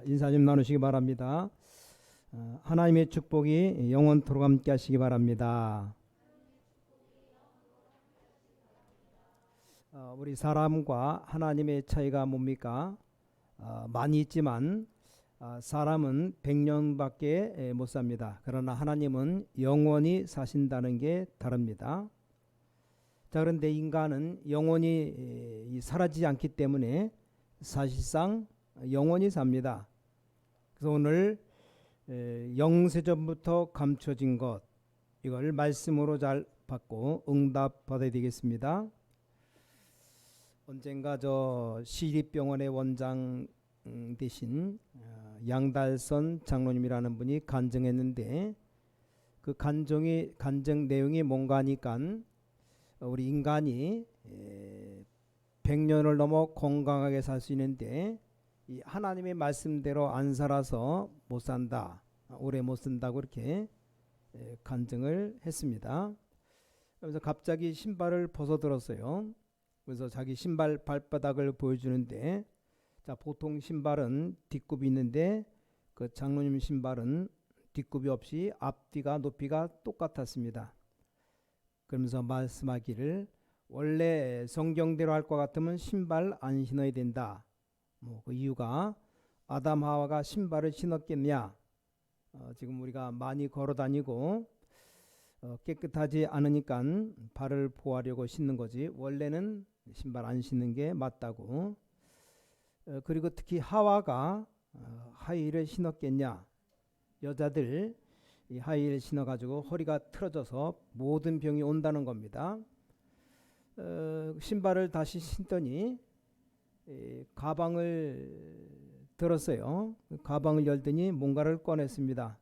인사 좀 나누시기 바랍니다. 하나님의 축복이 영원토록 함께 하시기 바랍니다. 우리 사람과 하나님의 차이가 뭡니까? 많이 있지만 사람은 100년밖에 못 삽니다. 그러나 하나님은 영원히 사신다는 게 다릅니다. 자, 그런데 인간은 영원히 사라지지 않기 때문에 사실상 영원히 삽니다. 그래서 오늘 영세전부터 감춰진 것, 이걸 말씀으로 잘 받고 응답 받아야 되겠습니다. 언젠가 저 시립병원의 원장 대신 양달선 장로님이라는 분이 간증했는데, 그 간증 내용이 뭔가 하니까 우리 인간이 100년을 넘어 건강하게 살 수 있는데 이 하나님의 말씀대로 안 살아서 못 산다, 오래 못 산다고 이렇게 간증을 했습니다. 그래서 갑자기 신발을 벗어들었어요. 그래서 자기 신발 발바닥을 보여주는데, 자, 보통 신발은 뒷굽이 있는데 그 장로님 신발은 뒷굽이 없이 앞뒤가 높이가 똑같았습니다. 그러면서 말씀하기를, 원래 성경대로 할 것 같으면 신발 안 신어야 된다. 그 이유가 아담 하와가 신발을 신었겠냐? 지금 우리가 많이 걸어 다니고 깨끗하지 않으니까 발을 보호하려고 신는 거지, 원래는 신발 안 신는 게 맞다고. 그리고 특히 하와가 하이힐을 신었겠냐? 여자들 이 하이힐 신어가지고 허리가 틀어져서 모든 병이 온다는 겁니다. 신발을 다시 신더니 가방을 들었어요. 가방을 열더니 뭔가를 꺼냈습니다.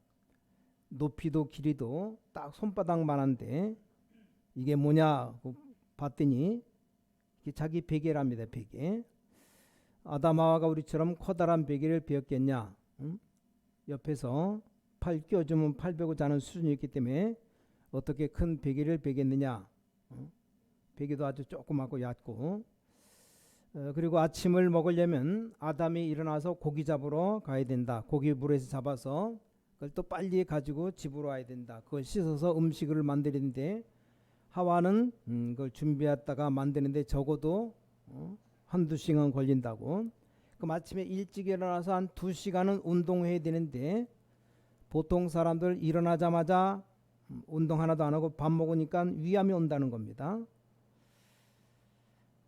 높이도 길이도 딱 손바닥만한데 이게 뭐냐 봤더니 자기 베개랍니다. 베개. 아담 하와가 우리처럼 커다란 베개를 베었겠냐? 옆에서 팔 끼워주면 팔 베고 자는 수준이 있기 때문에 어떻게 큰 베개를 베겠느냐? 베개도 아주 조그맣고 얕고. 그리고 아침을 먹으려면 아담이 일어나서 고기 잡으러 가야 된다. 고기 물에서 잡아서 그걸 또 빨리 가지고 집으로 와야 된다. 그걸 씻어서 음식을 만드는데 하와는 그걸 준비했다가 만드는데 적어도 한두 시간 걸린다고. 그럼 아침에 일찍 일어나서 한 2시간은 운동해야 되는데 보통 사람들 일어나자마자 운동 하나도 안 하고 밥 먹으니까 위암이 온다는 겁니다.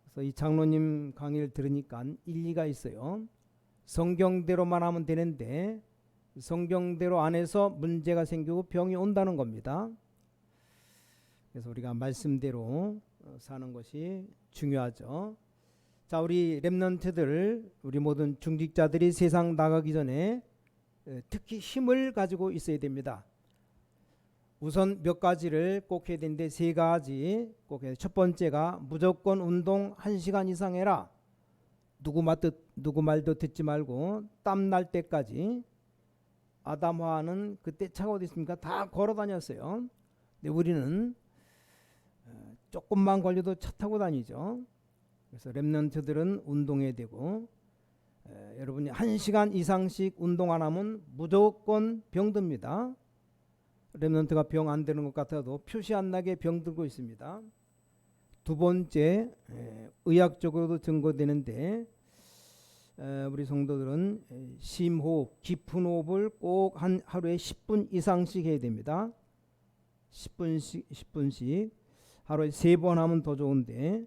그래서 이 장로님 강의를 들으니까 일리가 있어요. 성경대로만 하면 되는데 성경대로 안 해서 문제가 생기고 병이 온다는 겁니다. 그래서 우리가 말씀대로 사는 것이 중요하죠. 자, 우리 렘넌트들, 우리 모든 중직자들이 세상 나가기 전에 특히 힘을 가지고 있어야 됩니다. 우선 몇 가지를 꼭 해야 되는데 3가지 꼭 해야 돼요. 첫 번째가 무조건 운동 1시간 이상 해라. 누구 말도 듣지 말고 땀 날 때까지. 아담 하와는 그때 차가 어디 있습니까? 다 걸어 다녔어요. 근데 우리는 조금만 걸려도 차 타고 다니죠. 그래서 렘넌트들은 운동해야 되고, 여러분이 1시간 이상씩 운동 안 하면 무조건 병듭니다. 렘넌트가 병 안 되는 것 같아도 표시 안 나게 병 들고 있습니다. 두 번째, 의학적으로도 증거되는데 우리 성도들은 심호흡, 깊은 호흡을 꼭 하루에 10분 이상씩 해야 됩니다. 10분씩 하루에 3번 하면 더 좋은데,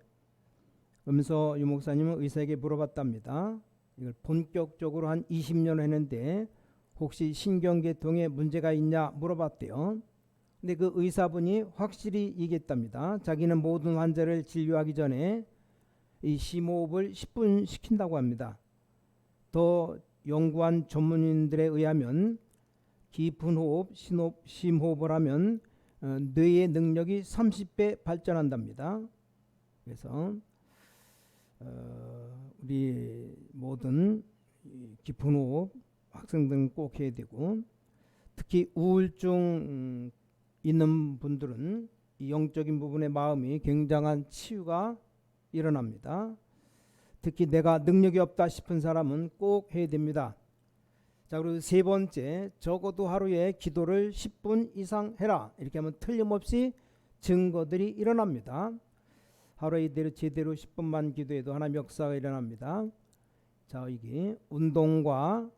그러면서 유 목사님은 의사에게 물어봤답니다. 이걸 본격적으로 한 20년 했는데 혹시 신경계통에 문제가 있냐 물어봤대요. 근데 그 의사분이 확실히 얘기했답니다. 자기는 모든 환자를 진료하기 전에 이 심호흡을 10분 시킨다고 합니다. 더 연구한 전문인들에 의하면 깊은 호흡, 심호흡을 하면 뇌의 능력이 30배 발전한답니다. 그래서 우리 모든 깊은 호흡 학생들은 꼭 해야 되고, 특히 우울증 있는 분들은 이 영적인 부분의 마음이 굉장한 치유가 일어납니다. 특히 내가 능력이 없다 싶은 사람은 꼭 해야 됩니다. 자, 그리고 세 번째, 적어도 하루에 기도를 10분 이상 해라. 이렇게 하면 틀림없이 증거들이 일어납니다. 하루에 이대로 제대로 10분만 기도해도 하나님의 역사가 일어납니다. 자, 이게 운동과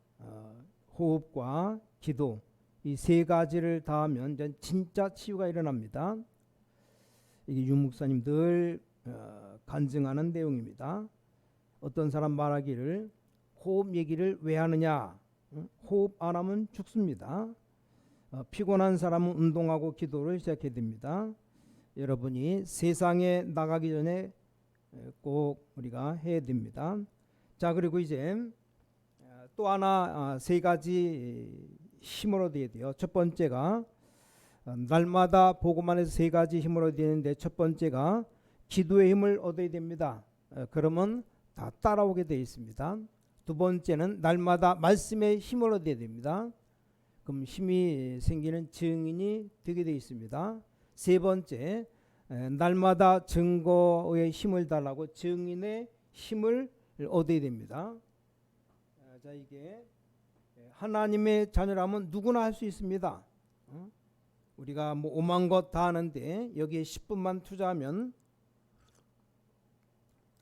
호흡과 기도, 이 세 가지를 다하면 진짜 치유가 일어납니다. 이게 유 목사님 늘 간증하는 내용입니다. 어떤 사람 말하기를 호흡 얘기를 왜 하느냐, 호흡 안 하면 죽습니다. 피곤한 사람은 운동하고 기도를 시작해야 됩니다. 여러분이 세상에 나가기 전에 꼭 우리가 해야 됩니다. 자, 그리고 이제 또 하나 세 가지 힘을 얻어야 돼요. 첫 번째가 날마다 보고만 해서 세 가지 힘을 얻어야 되는데, 첫 번째가 기도의 힘을 얻어야 됩니다. 그러면 다 따라오게 되어 있습니다. 두 번째는 날마다 말씀의 힘을 얻어야 됩니다. 그럼 힘이 생기는 증인이 되게 되어 있습니다. 세 번째, 날마다 증거의 힘을 달라고 증인의 힘을 얻어야 됩니다. 자, 이게 하나님의 자녀라면 누구나 할 수 있습니다. 우리가 뭐 오만 것 다 하는데 여기에 10분만 투자하면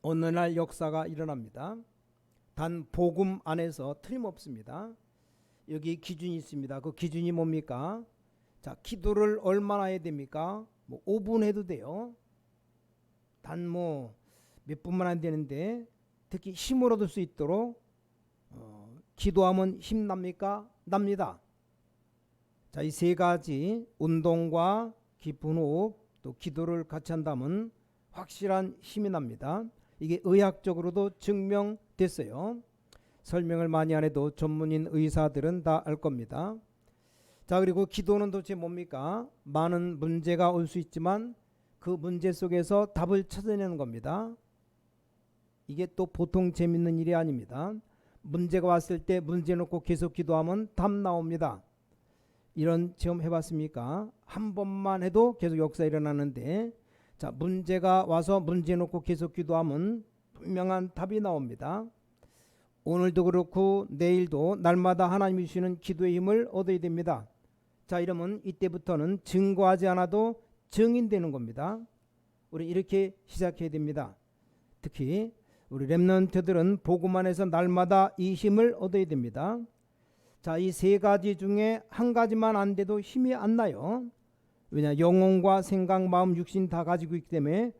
어느 날 역사가 일어납니다. 단 복음 안에서 틀림없습니다. 여기 기준이 있습니다. 그 기준이 뭡니까? 자, 기도를 얼마나 해야 됩니까? 뭐 5분 해도 돼요. 단 뭐 몇 분만 안 되는데, 특히 힘을 얻을 수 있도록 기도하면 힘 납니까? 납니다. 자, 이 세 가지 운동과 깊은 호흡 또 기도를 같이 한다면 확실한 힘이 납니다. 이게 의학적으로도 증명됐어요. 설명을 많이 안 해도 전문인 의사들은 다 알 겁니다. 자, 그리고 기도는 도대체 뭡니까? 많은 문제가 올 수 있지만 그 문제 속에서 답을 찾아내는 겁니다. 이게 또 보통 재밌는 일이 아닙니다. 문제가 왔을 때 문제 놓고 계속 기도하면 답 나옵니다. 이런 체험 해봤습니까? 한 번만 해도 계속 역사 일어나는데, 자, 문제가 와서 문제 놓고 계속 기도하면 분명한 답이 나옵니다. 오늘도 그렇고 내일도 날마다 하나님이 주시는 기도의 힘을 얻어야 됩니다. 자, 이러면 이때부터는 증거하지 않아도 증인되는 겁니다. 우리 이렇게 시작해야 됩니다. 특히 우리 렘넌트들은 복음 안에서 날마다 이 힘을 얻어야 됩니다. 자, 이 세 가지 중에 한 가지만 안 돼도 힘이 안 나요. 왜냐, 영혼과 생각, 마음, 육신 다 가지고 있기 때문에.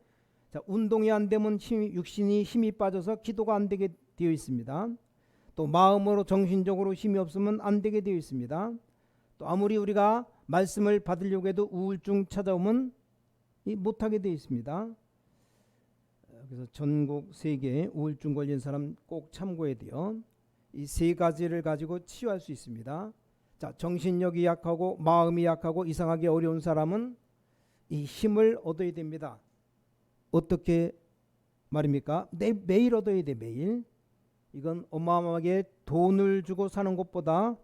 자, 운동이 안 되면 육신이 힘이 빠져서 기도가 안 되게 되어 있습니다. 또 마음으로 정신적으로 힘이 없으면 안 되게 되어 있습니다. 또 아무리 우리가 말씀을 받으려고 해도 우울증 찾아오면 못하게 되어 있습니다. 그래서 전국 세계 우울증 걸린 사람 꼭 참고해야 돼요. 이 세 가지를 가지고 치유할 수 있습니다. 자, 정신력이 약하고 마음이 약하고 이상하게 어려운 사람은 이 힘을 얻어야 됩니다. 어떻게 말입니까? 매일 얻어야 돼, 매일. 이건 어마어마하게 돈을 주고 사는 것보다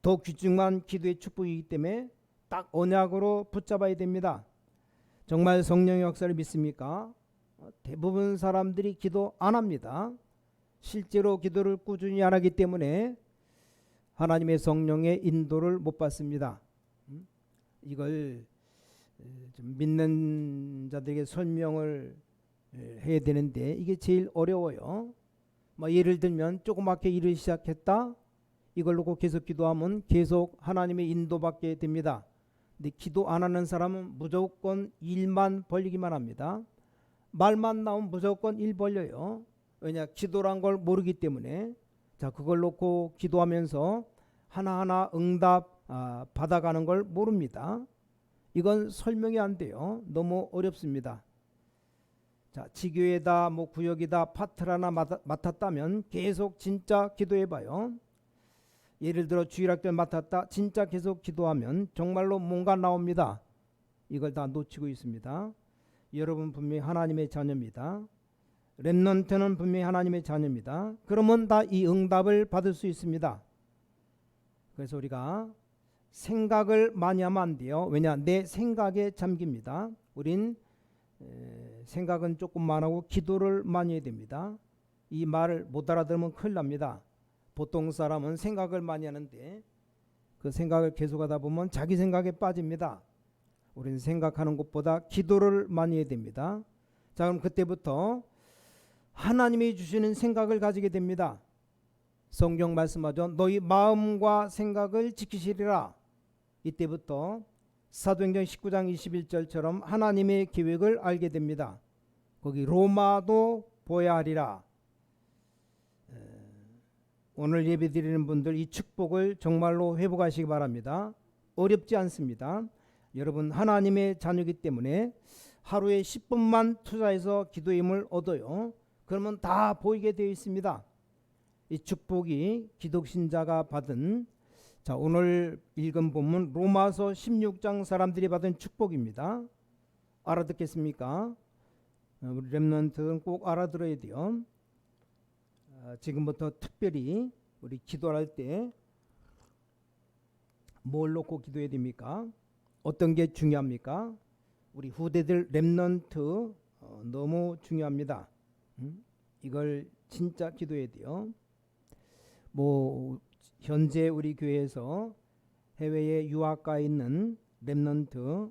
더 귀중한 기도의 축복이기 때문에 딱 언약으로 붙잡아야 됩니다. 정말 성령의 역사를 믿습니까? 대부분 사람들이 기도 안 합니다. 실제로 기도를 꾸준히 안 하기 때문에 하나님의 성령의 인도를 못 받습니다. 이걸 좀 믿는 자들에게 설명을 해야 되는데 이게 제일 어려워요. 뭐 예를 들면 조그맣게 일을 시작했다. 이걸 놓고 계속 기도하면 계속 하나님의 인도받게 됩니다. 근데 기도 안 하는 사람은 무조건 일만 벌리기만 합니다. 말만 나오면 무조건 일 벌려요. 왜냐, 기도란 걸 모르기 때문에. 자, 그걸 놓고 기도하면서 하나하나 응답 받아가는 걸 모릅니다. 이건 설명이 안 돼요. 너무 어렵습니다. 자, 지교회다 뭐 구역이다 파트를 하나 맡았다면 계속 진짜 기도해봐요. 예를 들어 주일학교 맡았다, 진짜 계속 기도하면 정말로 뭔가 나옵니다. 이걸 다 놓치고 있습니다. 여러분 분명히 하나님의 자녀입니다. 렘넌트는 분명히 하나님의 자녀입니다. 그러면 다 이 응답을 받을 수 있습니다. 그래서 우리가 생각을 많이 하면 안 돼요. 왜냐, 내 생각에 잠깁니다. 우린 생각은 조금만 하고 기도를 많이 해야 됩니다. 이 말을 못 알아들으면 큰일 납니다. 보통 사람은 생각을 많이 하는데 그 생각을 계속하다 보면 자기 생각에 빠집니다. 우리는 생각하는 것보다 기도를 많이 해야 됩니다. 자, 그럼 그때부터 하나님이 주시는 생각을 가지게 됩니다. 성경 말씀하죠. 너희 마음과 생각을 지키시리라. 이때부터 사도행전 19장 21절처럼 하나님의 계획을 알게 됩니다. 거기 로마도 보아야 하리라. 오늘 예배 드리는 분들 이 축복을 정말로 회복하시기 바랍니다. 어렵지 않습니다. 여러분 하나님의 자녀이기 때문에 하루에 10분만 투자해서 기도의 힘을 얻어요. 그러면 다 보이게 되어 있습니다. 이 축복이 기독신자가 받은, 자, 오늘 읽은 본문 로마서 16장 사람들이 받은 축복입니다. 알아듣겠습니까? 우리 렘넌트는 꼭 알아들어야 돼요. 지금부터 특별히 우리 기도할 때 뭘 놓고 기도해야 됩니까? 어떤 게 중요합니까? 우리 후대들 렘넌트 너무 중요합니다. 이걸 진짜 기도해야 돼요. 뭐 현재 우리 교회에서 해외에 유학가 있는 렘넌트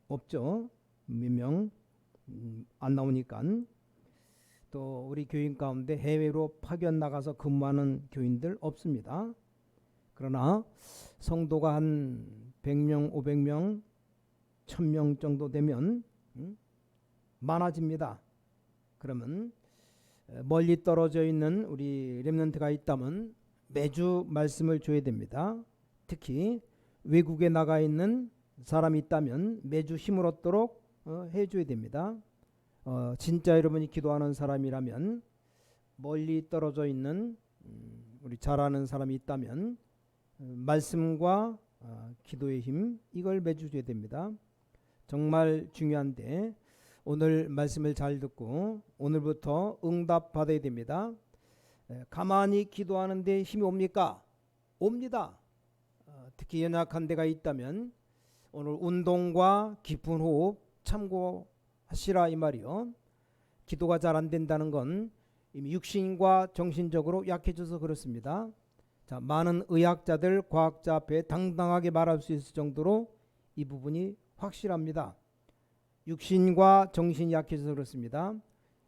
없죠. 몇 명 안 나오니까. 또 우리 교인 가운데 해외로 파견 나가서 근무하는 교인들 없습니다. 그러나 성도가 한 100명, 500명, 1000명 정도 되면 많아집니다. 그러면 멀리 떨어져 있는 우리 렘넌트가 있다면 매주 말씀을 줘야 됩니다. 특히 외국에 나가 있는 사람이 있다면 매주 힘을 얻도록 해줘야 됩니다. 진짜 여러분이 기도하는 사람이라면 멀리 떨어져 있는 우리 잘하는 사람이 있다면 말씀과 기도의 힘, 이걸 매주 줘야 됩니다. 정말 중요한데 오늘 말씀을 잘 듣고 오늘부터 응답 받아야 됩니다. 가만히 기도하는데 힘이 옵니까? 옵니다. 특히 연약한 데가 있다면 오늘 운동과 깊은 호흡 참고하시라 이 말이요. 기도가 잘 안 된다는 건 이미 육신과 정신적으로 약해져서 그렇습니다. 자, 많은 의학자들, 과학자 앞에 당당하게 말할 수 있을 정도로 이 부분이 확실합니다. 육신과 정신이 약해져서 그렇습니다.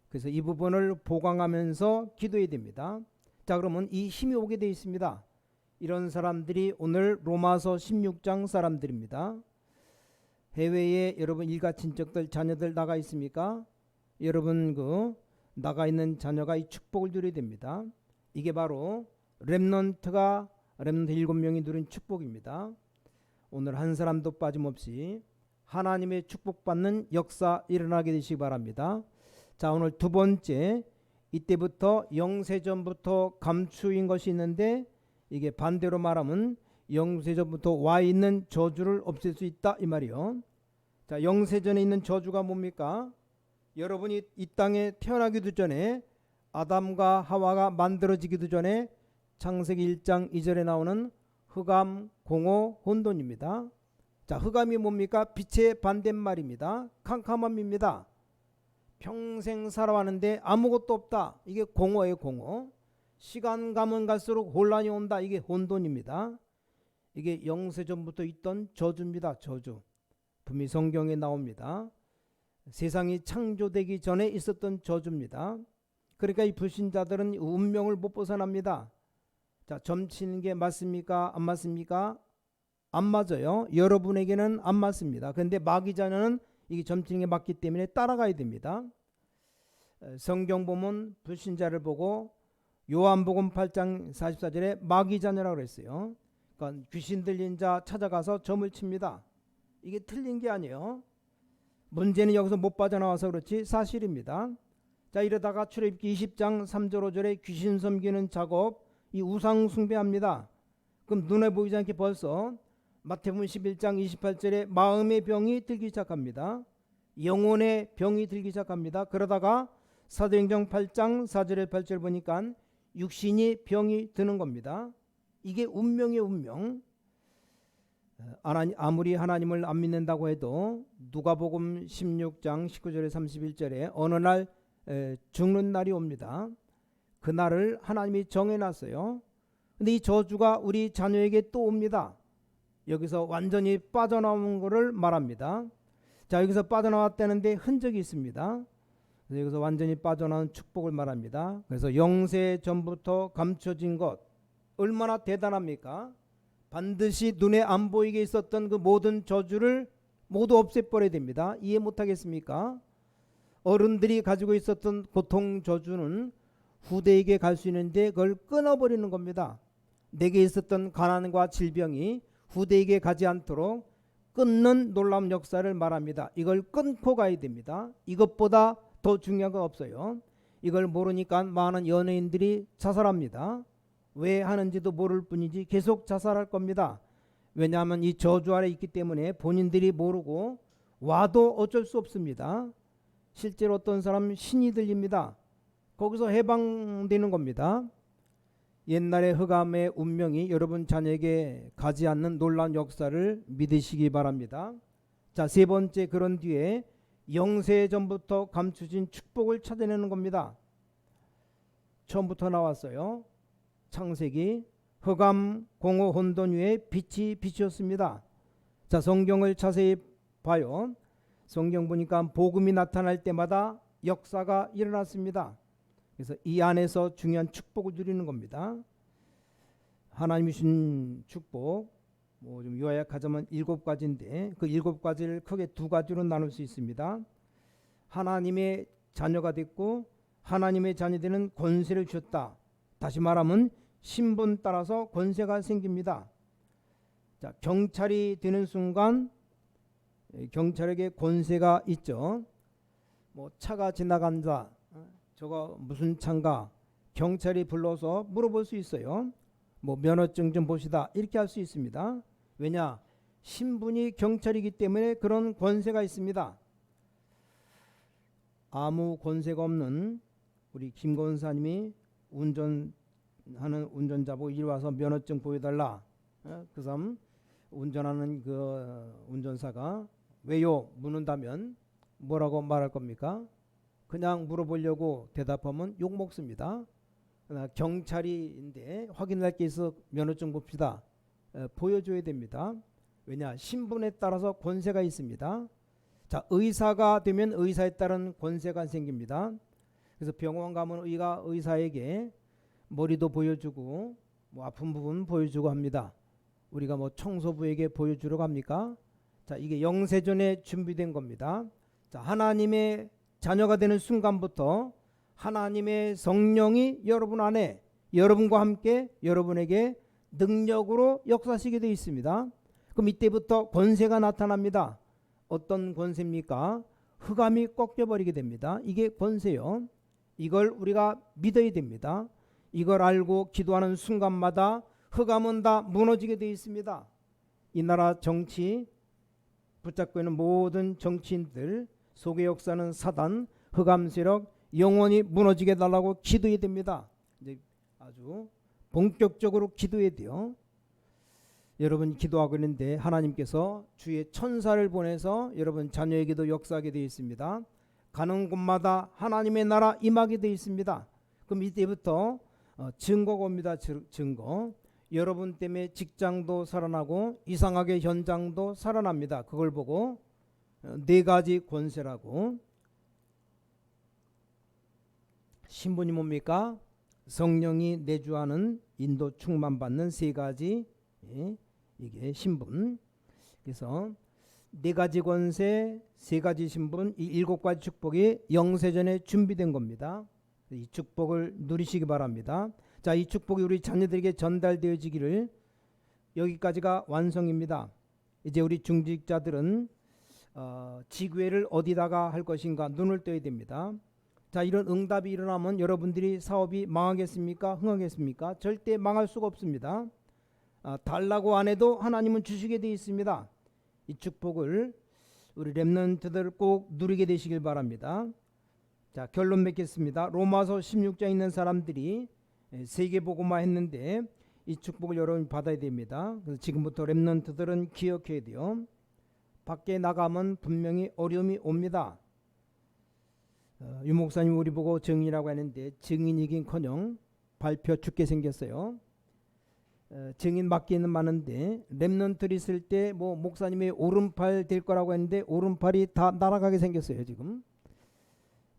그래서 이 부분을 보강하면서 기도해야 됩니다. 자, 그러면 이 힘이 오게 되어 있습니다. 이런 사람들이 오늘 로마서 16장 사람들입니다. 해외에 여러분 일가 친척들 자녀들 나가 있습니까? 여러분 그 나가 있는 자녀가 이 축복을 누려야 됩니다. 이게 바로 렘넌트 7명이 누린 축복입니다. 오늘 한 사람도 빠짐없이 하나님의 축복받는 역사 일어나게 되시기 바랍니다. 자, 오늘 두 번째, 이때부터 영세전부터 감추인 것이 있는데 이게 반대로 말하면 영세전부터 와 있는 저주를 없앨 수 있다 이 말이요. 자, 영세전에 있는 저주가 뭡니까? 여러분이 이 땅에 태어나기도 전에 아담과 하와가 만들어지기도 전에 창세기 1장 2절에 나오는 흑암, 공허, 혼돈입니다. 자, 흑암이 뭡니까? 빛의 반대말입니다. 캄캄함입니다. 평생 살아왔는데 아무것도 없다. 이게 공허예요, 공허. 시간 가면 갈수록 혼란이 온다. 이게 혼돈입니다. 이게 영세전부터 있던 저주입니다. 저주. 분명히 성경에 나옵니다. 세상이 창조되기 전에 있었던 저주입니다. 그러니까 이 불신자들은 운명을 못 벗어납니다. 자, 점치는 게 맞습니까? 안 맞습니까? 안 맞아요. 여러분에게는 안 맞습니다. 그런데 마귀 자녀는 이게 점치는 게 맞기 때문에 따라가야 됩니다. 성경 보면 불신자를 보고 요한복음 8장 44절에 마귀 자녀라고 그랬어요. 그러니까 귀신 들린 자 찾아가서 점을 칩니다. 이게 틀린 게 아니에요. 문제는 여기서 못 빠져나와서 그렇지 사실입니다. 자, 이러다가 출애굽기 20장 3절 5절에 귀신 섬기는 작업, 이 우상 숭배합니다. 그럼 눈에 보이지 않게 벌써 마태복음 11장 28절에 마음의 병이 들기 시작합니다. 영혼의 병이 들기 시작합니다. 그러다가 사도행전 8장 4절에 8절 보니까 육신이 병이 드는 겁니다. 이게 운명의 운명. 아무리 하나님을 안 믿는다고 해도 누가복음 16장 19절에 31절에 어느 날 죽는 날이 옵니다. 그날을 하나님이 정해놨어요. 근데 이 저주가 우리 자녀에게 또 옵니다. 여기서 완전히 빠져나오는 것을 말합니다. 자, 여기서 빠져나왔다는데 흔적이 있습니다. 그래서 여기서 완전히 빠져나온 축복을 말합니다. 그래서 영세 전부터 감춰진 것 얼마나 대단합니까? 반드시 눈에 안 보이게 있었던 그 모든 저주를 모두 없애버려야 됩니다. 이해 못하겠습니까? 어른들이 가지고 있었던 고통 저주는 후대에게 갈 수 있는데 그걸 끊어버리는 겁니다. 내게 있었던 가난과 질병이 후대에게 가지 않도록 끊는 놀라운 역사를 말합니다. 이걸 끊고 가야 됩니다. 이것보다 더 중요한 건 없어요. 이걸 모르니까 많은 연예인들이 자살합니다. 왜 하는지도 모를 뿐이지 계속 자살할 겁니다. 왜냐하면 이 저주 아래 있기 때문에 본인들이 모르고 와도 어쩔 수 없습니다. 실제로 어떤 사람은 신이 들립니다. 거기서 해방되는 겁니다. 옛날의 흑암의 운명이 여러분 자녀에게 가지 않는 놀라운 역사를 믿으시기 바랍니다. 자, 세 번째, 그런 뒤에 영세 전부터 감추진 축복을 찾아내는 겁니다. 처음부터 나왔어요. 창세기 흑암 공허 혼돈 위에 빛이 비추었습니다. 자, 성경을 자세히 봐요. 성경 보니까 복음이 나타날 때마다 역사가 일어났습니다. 그래서 이 안에서 중요한 축복을 누리는 겁니다. 하나님이 주신 축복 좀 요약하자면 7가지인데 그 7가지를 크게 2가지로 나눌 수 있습니다. 하나님의 자녀가 됐고 하나님의 자녀되는 권세를 주셨다. 다시 말하면 신분 따라서 권세가 생깁니다. 자, 경찰이 되는 순간 경찰에게 권세가 있죠. 차가 지나간다. 저거 무슨 차인가? 경찰이 불러서 물어볼 수 있어요. 면허증 좀 보시다. 이렇게 할 수 있습니다. 왜냐? 신분이 경찰이기 때문에 그런 권세가 있습니다. 아무 권세가 없는 우리 김 권사님이 운전하는 운전자 보고 이리 와서 면허증 보여달라. 그 사람 운전하는 그 운전사가 왜요? 묻는다면 뭐라고 말할 겁니까? 그냥 물어보려고 대답하면 욕 먹습니다. 경찰인데 확인할 게 있어 면허증 봅시다. 보여줘야 됩니다. 왜냐? 신분에 따라서 권세가 있습니다. 자, 의사가 되면 의사에 따른 권세가 생깁니다. 그래서 병원 가면 의사에게 머리도 보여주고 아픈 부분 보여주고 합니다. 우리가 청소부에게 보여주러 갑니까? 자, 이게 영세전에 준비된 겁니다. 자, 하나님의 자녀가 되는 순간부터 하나님의 성령이 여러분 안에 여러분과 함께 여러분에게 능력으로 역사하시게 되어 있습니다. 그럼 이때부터 권세가 나타납니다. 어떤 권세입니까? 흑암이 꺾여버리게 됩니다. 이게 권세요. 이걸 우리가 믿어야 됩니다. 이걸 알고 기도하는 순간마다 흑암은 다 무너지게 되어 있습니다. 이 나라 정치 붙잡고 있는 모든 정치인들 속의 역사는 사단, 흑암 세력 영원히 무너지게 달라고 기도해야 됩니다. 이제 아주 본격적으로 기도해야 돼요. 여러분 기도하고 있는데 하나님께서 주의 천사를 보내서 여러분 자녀에게도 역사하게 되어 있습니다. 가는 곳마다 하나님의 나라 임하게 되어 있습니다. 그럼 이때부터 증거가 옵니다. 증거. 여러분 때문에 직장도 살아나고 이상하게 현장도 살아납니다. 그걸 보고 4가지 권세라고. 신분이 뭡니까? 성령이 내주하는 인도 충만받는 3가지 이게 신분. 그래서 4가지 권세, 3가지 신분, 이 7가지 축복이 영세전에 준비된 겁니다. 이 축복을 누리시기 바랍니다. 자, 이 축복이 우리 자녀들에게 전달되어지기를. 여기까지가 완성입니다. 이제 우리 중직자들은 지교회를 어디다가 할 것인가 눈을 떠야 됩니다. 자, 이런 응답이 일어나면 여러분들이 사업이 망하겠습니까? 흥하겠습니까? 절대 망할 수가 없습니다. 달라고 안 해도 하나님은 주시게 되어 있습니다. 이 축복을 우리 렘넌트들 꼭 누리게 되시길 바랍니다. 자, 결론 맺겠습니다. 로마서 16장에 있는 사람들이 세계복음화 했는데 이 축복을 여러분이 받아야 됩니다. 그래서 지금부터 렘넌트들은 기억해야 돼요. 밖에 나가면 분명히 어려움이 옵니다. 유 목사님 우리 보고 증인이라고 하는데 증인이긴커녕 밟혀 죽게 생겼어요. 증인 맡기는 많은데 렘넌트를 있을 때 뭐 목사님의 오른팔 될 거라고 했는데 오른팔이 다 날아가게 생겼어요. 지금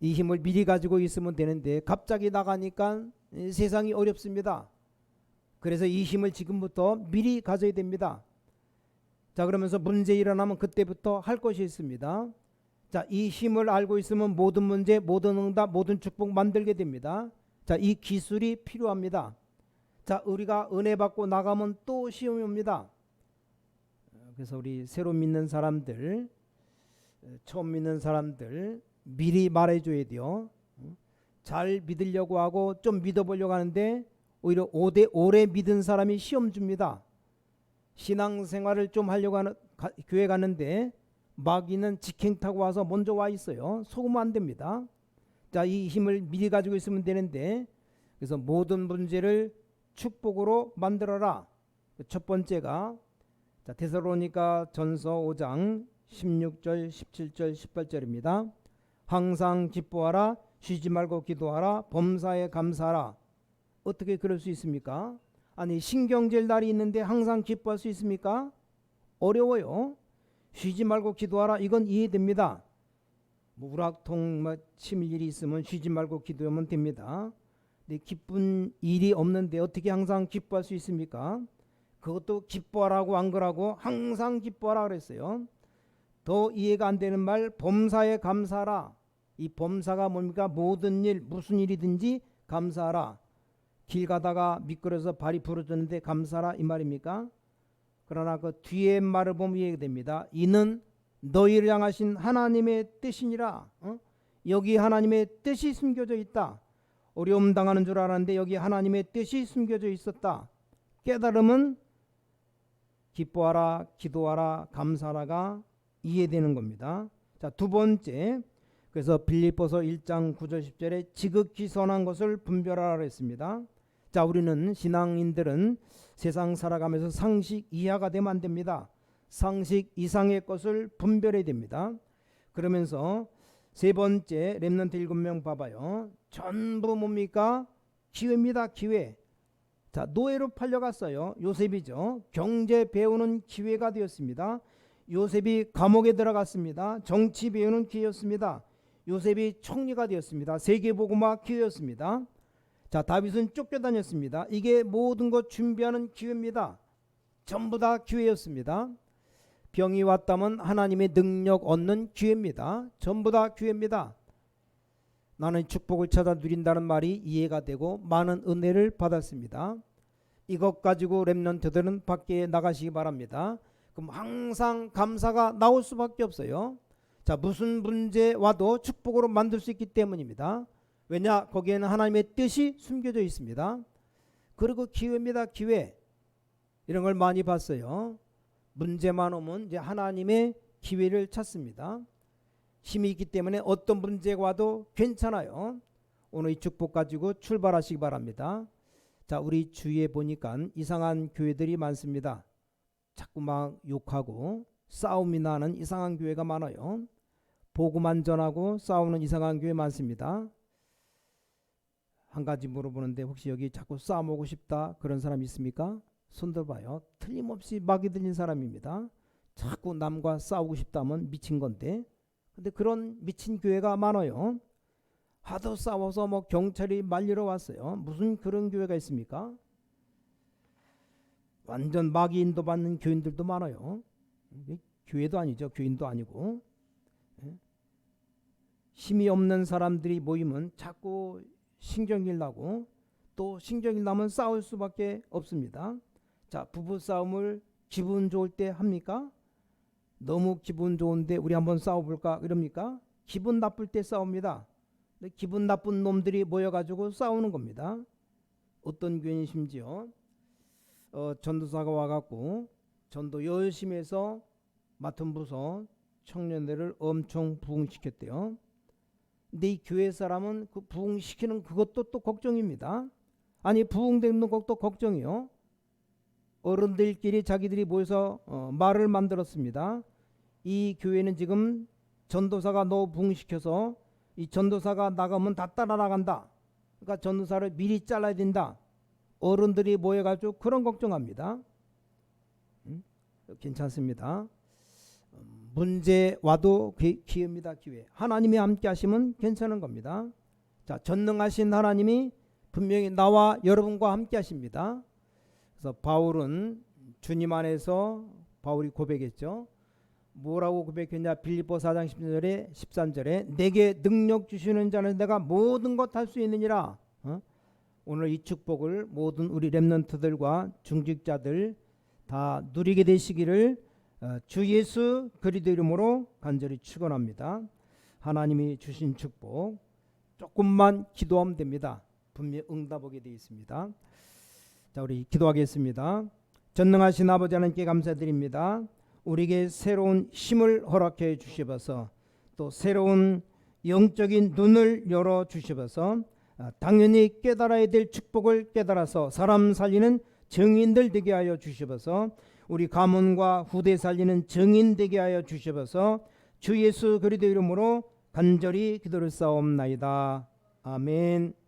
이 힘을 미리 가지고 있으면 되는데 갑자기 나가니까 세상이 어렵습니다. 그래서 이 힘을 지금부터 미리 가져야 됩니다. 자, 그러면서 문제 일어나면 그때부터 할 것이 있습니다. 자, 이 힘을 알고 있으면 모든 문제, 모든 응답, 모든 축복 만들게 됩니다. 자, 이 기술이 필요합니다. 자, 우리가 은혜 받고 나가면 또 시험이 옵니다. 그래서 우리 새로 믿는 사람들, 처음 믿는 사람들 미리 말해줘야 돼요. 잘 믿으려고 하고 좀 믿어보려고 하는데 오히려 오래 믿은 사람이 시험 줍니다. 신앙생활을 좀 하려고 하는 교회 가는데 마귀는 직행 타고 와서 먼저 와 있어요. 속으면 안 됩니다. 자, 이 힘을 미리 가지고 있으면 되는데 그래서 모든 문제를 축복으로 만들어라. 첫 번째가 자, 데살로니가 전서 5장 16절 17절 18절입니다. 항상 기뻐하라, 쉬지 말고 기도하라, 범사에 감사하라. 어떻게 그럴 수 있습니까? 아니, 신경질 날이 있는데 항상 기뻐할 수 있습니까? 어려워요. 쉬지 말고 기도하라, 이건 이해됩니다. 뭐 우락통 치밀 일이 있으면 쉬지 말고 기도하면 됩니다. 근데 기쁜 일이 없는데 어떻게 항상 기뻐할 수 있습니까? 그것도 기뻐하라고 안 그러고 항상 기뻐하라 그랬어요. 더 이해가 안 되는 말, 범사에 감사하라. 이 범사가 뭡니까? 모든 일, 무슨 일이든지 감사하라. 길 가다가 미끄러져서 발이 부러졌는데 감사하라, 이 말입니까? 그러나 그 뒤에 말을 보면 이해가 됩니다. 이는 너희를 향하신 하나님의 뜻이니라. 여기 하나님의 뜻이 숨겨져 있다. 어려움 당하는 줄 알았는데 여기 하나님의 뜻이 숨겨져 있었다. 깨달음은 기뻐하라, 기도하라, 감사하라가 이해되는 겁니다. 자, 두 번째, 그래서 빌립보서 1장 9절 10절에 지극히 선한 것을 분별하라 했습니다. 자, 우리는 신앙인들은 세상 살아가면서 상식 이하가 되면 안 됩니다. 상식 이상의 것을 분별해야 됩니다. 그러면서 세 번째, 렘넌트 7명 봐봐요. 전부 뭡니까? 기회입니다. 기회. 자, 노예로 팔려갔어요. 요셉이죠. 경제 배우는 기회가 되었습니다. 요셉이 감옥에 들어갔습니다. 정치 배우는 기회였습니다. 요셉이 총리가 되었습니다. 세계복음화 기회였습니다. 자, 다윗은 쫓겨다녔습니다. 이게 모든 것 준비하는 기회입니다. 전부 다 기회였습니다. 병이 왔다면 하나님의 능력 얻는 기회입니다. 전부 다 기회입니다. 나는 축복을 찾아 누린다는 말이 이해가 되고 많은 은혜를 받았습니다. 이것 가지고 렘넌트들은 밖에 나가시기 바랍니다. 그럼 항상 감사가 나올 수밖에 없어요. 자, 무슨 문제 와도 축복으로 만들 수 있기 때문입니다. 왜냐? 거기에는 하나님의 뜻이 숨겨져 있습니다. 그리고 기회입니다. 기회. 이런 걸 많이 봤어요. 문제만 오면 이제 하나님의 기회를 찾습니다. 힘이 있기 때문에 어떤 문제가 와도 괜찮아요. 오늘 이 축복 가지고 출발하시기 바랍니다. 자, 우리 주위에 보니까 이상한 교회들이 많습니다. 자꾸 막 욕하고 싸움이 나는 이상한 교회가 많아요. 복음만 전하고 싸우는 이상한 교회 많습니다. 한 가지 물어보는데 혹시 여기 자꾸 싸움하고 싶다 그런 사람 있습니까? 손 들어봐요. 틀림없이 막이 들린 사람입니다. 자꾸 남과 싸우고 싶다면 미친 건데, 근데 그런 미친 교회가 많아요. 하도 싸워서 뭐 경찰이 말리러 왔어요. 무슨 그런 교회가 있습니까? 완전 마귀 인도받는 교인들도 많아요. 교회도 아니죠. 교인도 아니고. 힘이 없는 사람들이 모이면 자꾸 신경질 나고 또 신경질 나면 싸울 수밖에 없습니다. 자, 부부싸움을 기분 좋을 때 합니까? 너무 기분 좋은데 우리 한번 싸워볼까 이럽니까? 기분 나쁠 때 싸웁니다. 근데 기분 나쁜 놈들이 모여가지고 싸우는 겁니다. 어떤 교인이 심지어 전도사가 와갖고 전도 열심히 해서 맡은 부서 청년들을 엄청 부흥시켰대요. 근데 이 교회 사람은 그 부흥시키는 그것도 또 걱정입니다. 아니, 부흥되는 것도 걱정이요. 어른들끼리 자기들이 모여서 말을 만들었습니다. 이 교회는 지금 전도사가 너 부흥시켜서 이 전도사가 나가면 다 따라 나간다. 그러니까 전도사를 미리 잘라야 된다. 어른들이 모여가지고 그런 걱정합니다. 괜찮습니다. 문제 와도 기회입니다. 기회. 하나님이 함께 하시면 괜찮은 겁니다. 자, 전능하신 하나님이 분명히 나와 여러분과 함께 하십니다. 그래서 바울은 주님 안에서 바울이 고백했죠. 뭐라고 고백했냐? 빌립보 4장 10절에 13절에 내게 능력 주시는 자는 내가 모든 것 할 수 있느니라. 오늘 이 축복을 모든 우리 렘넌트들과 중직자들 다 누리게 되시기를 주 예수 그리스도 이름으로 간절히 축원합니다. 하나님이 주신 축복 조금만 기도하면 됩니다. 분명 응답 오게 되어 있습니다. 자, 우리 기도하겠습니다. 전능하신 아버지 하나님께 감사드립니다. 우리에게 새로운 힘을 허락해 주시어서 또 새로운 영적인 눈을 열어 주시어서 당연히 깨달아야 될 축복을 깨달아서 사람 살리는 증인들 되게 하여 주시어서 우리 가문과 후대 살리는 증인 되게 하여 주시어서 주 예수 그리스도 이름으로 간절히 기도를 싸움나이다. 아멘.